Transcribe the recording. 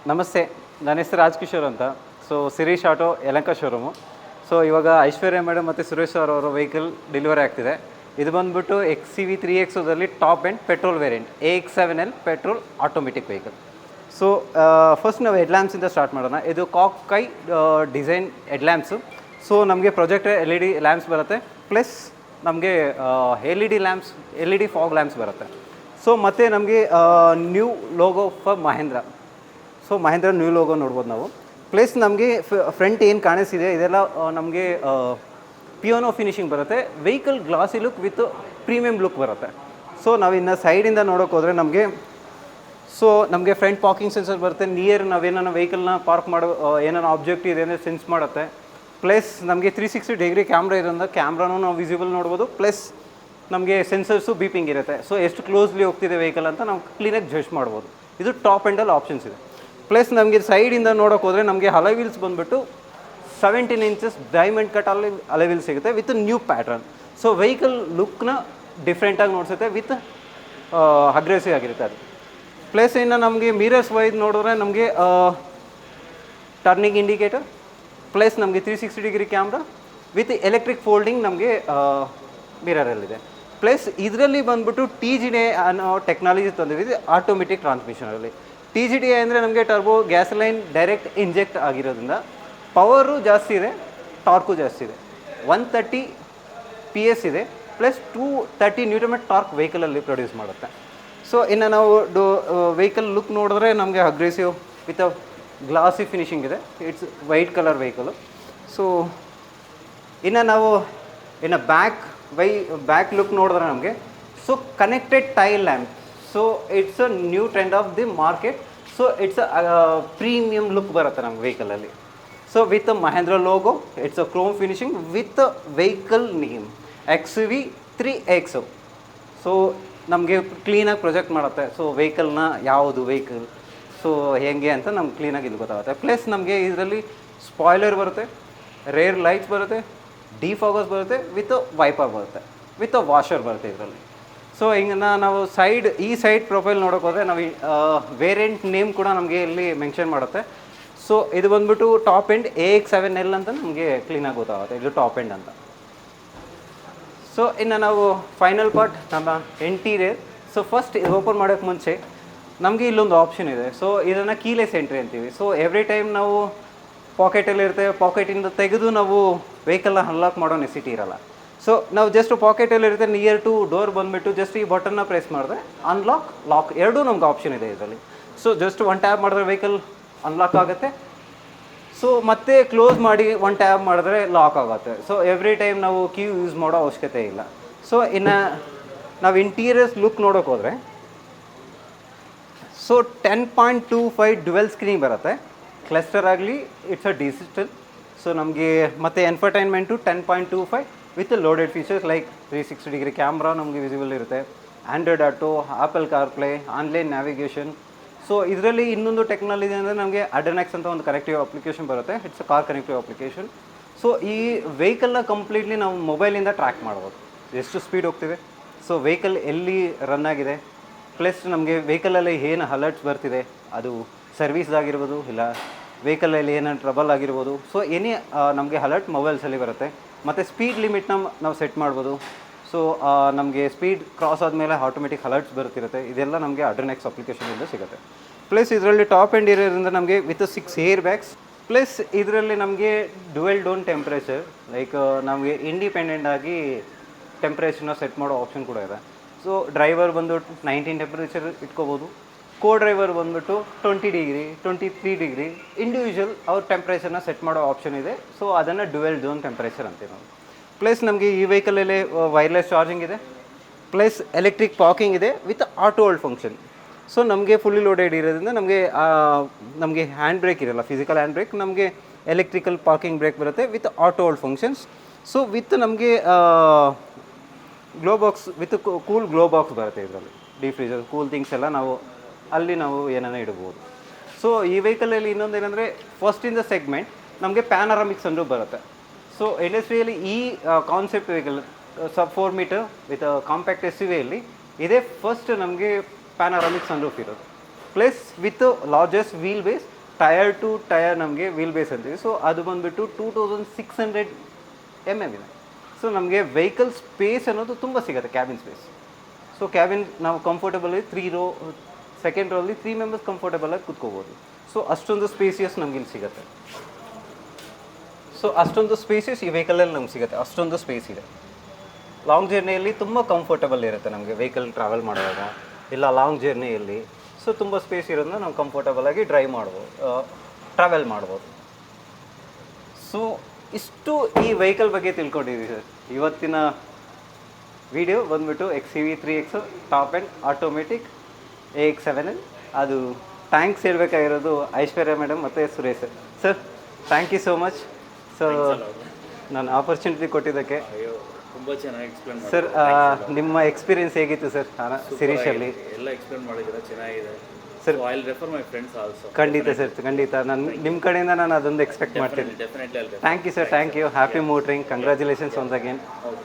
ನಮಸ್ತೆ, ನನ್ನ ಹೆಸರು ರಾಜ್ಕಿಶೋರ್ ಅಂತ. So Shirish auto Yelahanka showroom. So ಇವಾಗ ಐಶ್ವರ್ಯ ಮೇಡಮ್ ಮತ್ತು ಸುರೇಶ್ ಅವರ ವೆಹಿಕಲ್ ಡೆಲಿವರಿ ಆಗ್ತಿದೆ. ಇದು ಬಂದುಬಿಟ್ಟು XCV 3XOದಲ್ಲಿ top and petrol variant AX7L petrol automatic vehicle. So first ನಾವು ಹೆಡ್ಲ್ಯಾಂಪ್ಸಿಂದ ಸ್ಟಾರ್ಟ್ ಮಾಡೋಣ. ಇದು ಕಾಕ್ ಐ ಡಿಸೈನ್ ಹೆಡ್ಲ್ಯಾಂಪ್ಸು. ಸೊ ನಮಗೆ ಪ್ರೊಜೆಕ್ಟರ್ LED ಲ್ಯಾಂಪ್ಸ್ ಬರುತ್ತೆ, ಪ್ಲಸ್ ನಮಗೆ LED lamps, LED fog lamps ಬರುತ್ತೆ. ಸೊ ಮತ್ತು ನಮಗೆ new logo for Mahindra. So Mahindra new logo ನೋಡ್ಬೋದು ನಾವು. ಪ್ಲಸ್ ನಮಗೆ ಫ್ರಂಟ್ ಏನು ಕಾಣಿಸ್ತಿದೆ ಇದೆಲ್ಲ ನಮಗೆ ಪಿಯೋನೋ ಫಿನಿಶಿಂಗ್ ಬರುತ್ತೆ. Vehicle glossy look with premium look ಬರುತ್ತೆ. ಸೊ ನಾವು ಇನ್ನು ಸೈಡಿಂದ ನೋಡೋಕೆ ಹೋದರೆ ನಮಗೆ ಫ್ರಂಟ್ ಪಾರ್ಕಿಂಗ್ ಸೆನ್ಸರ್ ಬರುತ್ತೆ. ನಿಯರ್ ನಾವೇನೋ ವೆಹಿಕಲ್ನ ಪಾರ್ಕ್ ಮಾಡೋ ಏನಾರ ಆಬ್ಜೆಕ್ಟ್ ಇದೆ ಅಂದರೆ ಸೆನ್ಸ್ ಮಾಡುತ್ತೆ. ಪ್ಲಸ್ ನಮಗೆ 360 ಡಿಗ್ರಿ ಕ್ಯಾಮ್ರಾ ಇರೋದ್ರಿಂದ ಕ್ಯಾಮ್ರಾನೂ ನಾವು ವಿಸಿಬಲ್ ನೋಡ್ಬೋದು. ಪ್ಲಸ್ ನಮಗೆ ಸೆನ್ಸರ್ಸು ಬೀಪಿಂಗ್ ಇರುತ್ತೆ. ಸೊ ಎಷ್ಟು ಕ್ಲೋಸ್ಲಿ ಹೋಗ್ತಿದೆ ವೆಹಿಕಲ್ ಅಂತ ನಾವು ಕ್ಲೀನಾಗಿ ಜಡ್ಜ್ ಮಾಡ್ಬೋದು. ಇದು ಟಾಪ್ ಎಂಡಲ್ಲಿ ಆಪ್ಷನ್ಸ್ ಇದೆ. ಪ್ಲಸ್ ನಮಗೆ ಸೈಡಿಂದ ನೋಡೋಕೆ ಹೋದರೆ ನಮಗೆ ಅಲಾಯ್ ವೀಲ್ಸ್ ಬಂದುಬಿಟ್ಟು 17 inches diamond cut alloy wheels ಸಿಗುತ್ತೆ with new pattern. So vehicle ಲುಕ್ನ ಡಿಫ್ರೆಂಟಾಗಿ ನೋಡ್ಸುತ್ತೆ, ವಿತ್ ಅಗ್ರೆಸಿವ್ ಆಗಿರುತ್ತೆ ಅದು. ಪ್ಲಸ್ ಇನ್ನು ನಮಗೆ ಮಿರರ್ಸ್ ವೈಸ್ ನೋಡಿದ್ರೆ ನಮಗೆ ಟರ್ನಿಂಗ್ ಇಂಡಿಕೇಟರ್, ಪ್ಲಸ್ ನಮಗೆ 360 degree camera with electric folding ನಮಗೆ ಮಿರರಲ್ಲಿದೆ. ಪ್ಲಸ್ ಇದರಲ್ಲಿ ಬಂದುಬಿಟ್ಟು TGDI ಅನ್ನೋ ಟೆಕ್ನಾಲಜಿ ತಂದಿದೆ ಆಟೋಮೆಟಿಕ್ ಟ್ರಾನ್ಸ್ಮಿಷನಲ್ಲಿ. TGDI ಅಂದರೆ ನಮಗೆ ಟರ್ಬೋ ಗ್ಯಾಸಲೈನ್ ಡೈರೆಕ್ಟ್ ಇಂಜೆಕ್ಟ್ ಆಗಿರೋದ್ರಿಂದ ಪವರು ಜಾಸ್ತಿ ಇದೆ, ಟಾರ್ಕು ಜಾಸ್ತಿ ಇದೆ. 130 PS ಇದೆ, ಪ್ಲಸ್ 230 ನ್ಯೂಟನ್ ಟಾರ್ಕ್ ವೆಹಿಕಲಲ್ಲಿ ಪ್ರೊಡ್ಯೂಸ್ ಮಾಡುತ್ತೆ. ಸೊ ಇನ್ನು ನಾವು ವೆಹಿಕಲ್ ಲುಕ್ ನೋಡಿದ್ರೆ ನಮಗೆ aggressive with a glossy finishing ಇದೆ. It's white colour vehicle. So ಇನ್ನು ನಾವು ಬ್ಯಾಕ್ ಲುಕ್ ನೋಡಿದ್ರೆ ನಮಗೆ connected tail lamp. So it's a new trend of the market. So it's premium look ಬರುತ್ತೆ ನಮ್ಮ ವೆಹಿಕಲಲ್ಲಿ. So with Mahendra logo, it's a Chrome finishing with vehicle name XCV 3XO. So ನಮಗೆ ಕ್ಲೀನಾಗಿ project ಮಾಡುತ್ತೆ. So ವೆಹಿಕಲ್ನ ಯಾವುದು vehicle so ಹೇಗೆ ಅಂತ ನಮ್ಗೆ ಕ್ಲೀನಾಗಿ ಇದು ಗೊತ್ತಾಗುತ್ತೆ. ಪ್ಲಸ್ ನಮಗೆ ಇದರಲ್ಲಿ ಸ್ಪಾಯ್ಲರ್ ಬರುತ್ತೆ, ರೇರ್ ಲೈಟ್ಸ್ ಬರುತ್ತೆ, ಡಿಫಾಗರ್ಸ್ ಬರುತ್ತೆ, ವಿತ್ ವೈಪರ್ ಬರುತ್ತೆ, ವಿತ್ ವಾಷರ್ ಬರುತ್ತೆ ಇದರಲ್ಲಿ. ಸೊ ಹಿಂಗೆ ನಾವು ಈ ಸೈಡ್ ಪ್ರೊಫೈಲ್ ನೋಡೋಕೆ ಹೋದರೆ ನಾವು ವೇರಿಯಂಟ್ ನೇಮ್ ಕೂಡ ನಮಗೆ ಇಲ್ಲಿ ಮೆನ್ಷನ್ ಮಾಡುತ್ತೆ. ಸೊ ಇದು ಬಂದುಬಿಟ್ಟು ಟಾಪ್ ಎಂಡ್ AX7L ಅಂತ ನಮಗೆ ಕ್ಲೀನಾಗಿ ಗೊತ್ತಾಗುತ್ತೆ, ಇದು ಟಾಪ್ ಎಂಡ್ ಅಂತ. ಸೊ ಇನ್ನು ನಾವು ಫೈನಲ್ ಪಾರ್ಟ್ ನಮ್ಮ ಇಂಟೀರಿಯರ್. ಸೊ ಫಸ್ಟ್ ಇದು ಓಪನ್ ಮಾಡೋಕ್ಕೆ ಮುಂಚೆ ನಮಗೆ ಇಲ್ಲೊಂದು ಆಪ್ಷನ್ ಇದೆ. ಸೊ ಇದನ್ನು ಕೀಲೆಸ್ ಎಂಟ್ರಿ ಅಂತೀವಿ. ಸೊ ಎವ್ರಿ ಟೈಮ್ ನಾವು ಪಾಕೆಟಲ್ಲಿರ್ತೇವೆ, ಪಾಕೆಟಿಂದ ತೆಗೆದು ನಾವು ವೆಹಿಕಲ್ನ ಅನ್ಲಾಕ್ ಮಾಡೋ ನೆಸಿಟಿ ಇರಲ್ಲ. ಸೊ ನಾವು ಜಸ್ಟ್ ಪಾಕೆಟಲ್ಲಿರುತ್ತೆ, ನಿಯರ್ ಟು ಡೋರ್ ಬಂದುಬಿಟ್ಟು ಜಸ್ಟ್ ಈ ಬಟನ್ನ ಪ್ರೆಸ್ ಮಾಡಿದ್ರೆ ಅನ್ಲಾಕ್, ಲಾಕ್ ಎರಡೂ ನಮ್ಗೆ ಆಪ್ಷನ್ ಇದೆ ಇದರಲ್ಲಿ. ಸೊ ಜಸ್ಟ್ ಒನ್ ಟ್ಯಾಪ್ ಮಾಡಿದ್ರೆ ವೆಹಿಕಲ್ ಅನ್ಲಾಕ್ ಆಗುತ್ತೆ. ಸೊ ಮತ್ತೆ ಕ್ಲೋಸ್ ಮಾಡಿ ಒನ್ ಟ್ಯಾಪ್ ಮಾಡಿದ್ರೆ ಲಾಕ್ ಆಗುತ್ತೆ. ಸೊ ಎವ್ರಿ ಟೈಮ್ ನಾವು ಕೀ ಯೂಸ್ ಮಾಡೋ ಅವಶ್ಯಕತೆ ಇಲ್ಲ. ಸೊ ಇನ್ನು ನಾವು ಇಂಟೀರಿಯರ್ಸ್ ಲುಕ್ ನೋಡೋಕೆ ಹೋದರೆ ಸೊ 10.25 ಡ್ಯುವೆಲ್ ಸ್ಕ್ರೀನ್ ಬರುತ್ತೆ. ಕ್ಲಸ್ಟರ್ ಆಗಲಿ ಇಟ್ಸ್ ಅ ಡಿಜಿಟಲ್. ಸೊ ನಮಗೆ ಮತ್ತು ಎನ್ಫರ್ಟೈನ್ಮೆಂಟು 10.25 with loaded features like 360 degree camera ನಮಗೆ ವಿಸಿಬಲ್ ಇರುತ್ತೆ, Android auto, apple CarPlay, online navigation. So ಇದರಲ್ಲಿ ಇನ್ನೊಂದು ಟೆಕ್ನಾಲಜಿ ಅಂದರೆ ನಮಗೆ ಅಡ್ರನೆಕ್ಸ್ ಅಂತ ಒಂದು ಕನೆಕ್ಟಿವ್ ಅಪ್ಲಿಕೇಶನ್ ಬರುತ್ತೆ. It's a car connective application. So ಈ ವೆಹಿಕಲ್ನ ಕಂಪ್ಲೀಟ್ಲಿ ನಾವು ಮೊಬೈಲಿಂದ ಟ್ರ್ಯಾಕ್ ಮಾಡ್ಬೋದು, ಎಷ್ಟು ಸ್ಪೀಡ್ ಹೋಗ್ತಿದೆ, ಸೊ ವೆಹಿಕಲ್ ಎಲ್ಲಿ ರನ್ ಆಗಿದೆ, ಪ್ಲಸ್ ನಮಗೆ ವೆಹಿಕಲಲ್ಲಿ ಏನು ಅಲರ್ಟ್ಸ್ ಬರ್ತಿದೆ, ಅದು ಸರ್ವೀಸ್ದಾಗಿರ್ಬೋದು ಇಲ್ಲ ವೆಹಿಕಲಲ್ಲಿ ಏನಾದ್ರು ಟ್ರಬಲ್ ಆಗಿರ್ಬೋದು. ಸೊ ಎನಿ ನಮಗೆ ಅಲರ್ಟ್ ಮೊಬೈಲ್ಸಲ್ಲಿ ಬರುತ್ತೆ. ಮತ್ತು ಸ್ಪೀಡ್ ಲಿಮಿಟ್ನ ನಾವು ಸೆಟ್ ಮಾಡ್ಬೋದು. ಸೊ ನಮಗೆ ಸ್ಪೀಡ್ ಕ್ರಾಸ್ ಆದಮೇಲೆ ಆಟೋಮೆಟಿಕ್ ಅಲರ್ಟ್ಸ್ ಬರ್ತಿರುತ್ತೆ. ಇದೆಲ್ಲ ನಮಗೆ ಅಡ್ರನೆಕ್ಸ್ ಅಪ್ಲಿಕೇಶನಿಂದ ಸಿಗುತ್ತೆ. ಪ್ಲಸ್ ಇದರಲ್ಲಿ ಟಾಪ್ ಎಂಡ್ ಇರೋದ್ರಿಂದ ನಮಗೆ ವಿತ್ 6 ಏರ್ ಬ್ಯಾಗ್ಸ್. ಪ್ಲಸ್ ಇದರಲ್ಲಿ ನಮಗೆ ಡ್ಯುವೆಲ್ ಡೋನ್ ಟೆಂಪ್ರೇಚರ್, ಲೈಕ್ ನಮಗೆ ಇಂಡಿಪೆಂಡೆಂಟ್ ಆಗಿ ಟೆಂಪ್ರೇಚರ್ನ ಸೆಟ್ ಮಾಡೋ ಆಪ್ಷನ್ ಕೂಡ ಇದೆ. ಸೊ ಡ್ರೈವರ್ ಬಂದು 19 ಟೆಂಪ್ರೇಚರ್ ಇಟ್ಕೋಬೋದು, ಕೋ ಡ್ರೈವರ್ ಬಂದುಬಿಟ್ಟು 20 ಡಿಗ್ರಿ, 23 ಡಿಗ್ರಿ ಇಂಡಿವಿಜುವಲ್ ಅವ್ರ ಟೆಂಪ್ರೇಚರ್ನ ಸೆಟ್ ಮಾಡೋ ಆಪ್ಷನ್ ಇದೆ. ಸೊ ಅದನ್ನು ಡ್ಯುವೆಲ್ ಡೋನ್ ಟೆಂಪ್ರೇಚರ್ ಅಂತೀವಿ ನಾವು. ಪ್ಲಸ್ ನಮಗೆ ಈ ವೆಹಿಕಲಲ್ಲಿ ವೈರ್ಲೆಸ್ ಚಾರ್ಜಿಂಗ್ ಇದೆ, ಪ್ಲಸ್ ಎಲೆಕ್ಟ್ರಿಕ್ ಪಾರ್ಕಿಂಗ್ ಇದೆ with auto hold function. So ನಮಗೆ ಫುಲ್ಲಿ ಲೋಡೆಡ್ ಇರೋದ್ರಿಂದ ನಮಗೆ ಹ್ಯಾಂಡ್ ಬ್ರೇಕ್ ಇರಲ್ಲ, ಫಿಸಿಕಲ್ ಹ್ಯಾಂಡ್ ಬ್ರೇಕ್, ನಮಗೆ ಎಲೆಕ್ಟ್ರಿಕಲ್ ಪಾರ್ಕಿಂಗ್ ಬ್ರೇಕ್ ಬರುತ್ತೆ with auto hold functions. So with ನಮಗೆ glove box with cool glove box ಬರುತ್ತೆ ಇದರಲ್ಲಿ. ಡಿಫ್ರೀಜರ್, ಕೂಲ್ ಥಿಂಗ್ಸ್ ಎಲ್ಲ ನಾವು ಏನಾನ ಇಡ್ಬೋದು. ಸೊ ಈ ವೆಹಿಕಲಲ್ಲಿ ಇನ್ನೊಂದು ಏನಂದರೆ ಫಸ್ಟ್ ಇನ್ ದ ಸೆಗ್ಮೆಂಟ್ ನಮಗೆ ಪ್ಯಾನರಾಮಿಕ್ ಸನ್ರೂಫ್ ಬರುತ್ತೆ. ಸೊ ಇಂಡಸ್ಟ್ರಿಯಲ್ಲಿ ಈ concept vehicle sub 4 metre with compact SUVಯಲ್ಲಿ ಇದೇ ಫಸ್ಟ್ ನಮಗೆ ಪ್ಯಾನರಾಮಿಕ್ ಸನ್ರೂಫ್ ಇರೋದು. Plus with largest wheel base tyre to tyre ನಮಗೆ ವೀಲ್ ಬೇಸ್ ಅಂತೀವಿ. ಸೊ ಅದು ಬಂದುಬಿಟ್ಟು 2600 mm ಇದೆ. ಸೊ ನಮಗೆ ವೆಹಿಕಲ್ ಸ್ಪೇಸ್ ಅನ್ನೋದು ತುಂಬ ಸಿಗುತ್ತೆ, ಕ್ಯಾಬಿನ್ ಸ್ಪೇಸ್. ಸೊ ಕ್ಯಾಬಿನ್ ನಾವು ಕಂಫರ್ಟಬಲಿ 3 ರೋ, ಸೆಕೆಂಡ್ ರೋಲ್ಲಿ 3 ಮೆಂಬರ್ಸ್ ಕಂಫರ್ಟಬಲಾಗಿ ಕೂತ್ಕೋಬೋದು. ಸೊ ಅಷ್ಟೊಂದು ಸ್ಪೇಸಿಯಸ್ ನಮ್ಗೆ ಇಲ್ಲಿ ಸಿಗುತ್ತೆ. ಸೊ ಅಷ್ಟೊಂದು ಸ್ಪೇಸಿಯಸ್ ಈ ವೆಹಿಕಲಲ್ಲಿ ನಮ್ಗೆ ಸಿಗುತ್ತೆ, ಅಷ್ಟೊಂದು ಸ್ಪೇಸ್ ಇದೆ. ಲಾಂಗ್ ಜರ್ನಿಯಲ್ಲಿ ತುಂಬ ಕಂಫರ್ಟಬಲ್ ಇರುತ್ತೆ ನಮಗೆ ವೆಹಿಕಲ್ ಟ್ರಾವೆಲ್ ಮಾಡುವಾಗ, ಇಲ್ಲ ಲಾಂಗ್ ಜರ್ನಿಯಲ್ಲಿ. ಸೊ ತುಂಬ ಸ್ಪೇಸ್ ಇರೋದನ್ನ ನಾವು ಕಂಫರ್ಟಬಲಾಗಿ ಡ್ರೈವ್ ಮಾಡ್ಬೋದು, ಟ್ರಾವೆಲ್ ಮಾಡ್ಬೋದು. ಸೊ ಇಷ್ಟು ಈ ವೆಹಿಕಲ್ ಬಗ್ಗೆ ತಿಳ್ಕೊಂಡಿದ್ದೀವಿ ಸರ್. ಇವತ್ತಿನ ವಿಡಿಯೋ ಬಂದುಬಿಟ್ಟು XUV3X top and automatic AX7L. ಅದು ಥ್ಯಾಂಕ್ಸ್ ಹೇಳಬೇಕಾಗಿರೋದು ಐಶ್ವರ್ಯ ಮೇಡಮ್ ಮತ್ತು Suresh sir. Sir thank you so much. So ನಾನು ಆಪರ್ಚುನಿಟಿ ಕೊಟ್ಟಿದ್ದಕ್ಕೆ. ತುಂಬ ಚೆನ್ನಾಗಿ ಎಕ್ಸ್ಪ್ಲೇನ್ ಮಾಡಿ ಸರ್. ನಿಮ್ಮ ಎಕ್ಸ್ಪೀರಿಯನ್ಸ್ ಹೇಗಿತ್ತು ಸರ್ ಸಿರೀಶಲ್ಲಿ? ಎಲ್ಲ ಎಕ್ಸ್ಪ್ಲೇನ್ ಮಾಡಿದ್ದೀರಾ, ಚೆನ್ನಾಗಿದೆ sir. I will refer my friends also. ಖಂಡಿತ ಸರ್, ಖಂಡಿತ. ನಾನು ನಿಮ್ಮ ಕಡೆಯಿಂದ ನಾನು ಅದೊಂದು ಎಕ್ಸ್ಪೆಕ್ಟ್ ಮಾಡ್ತೀನಿ. Definitely thank you sir, thank you. Happy motoring, congratulations once again. Okay.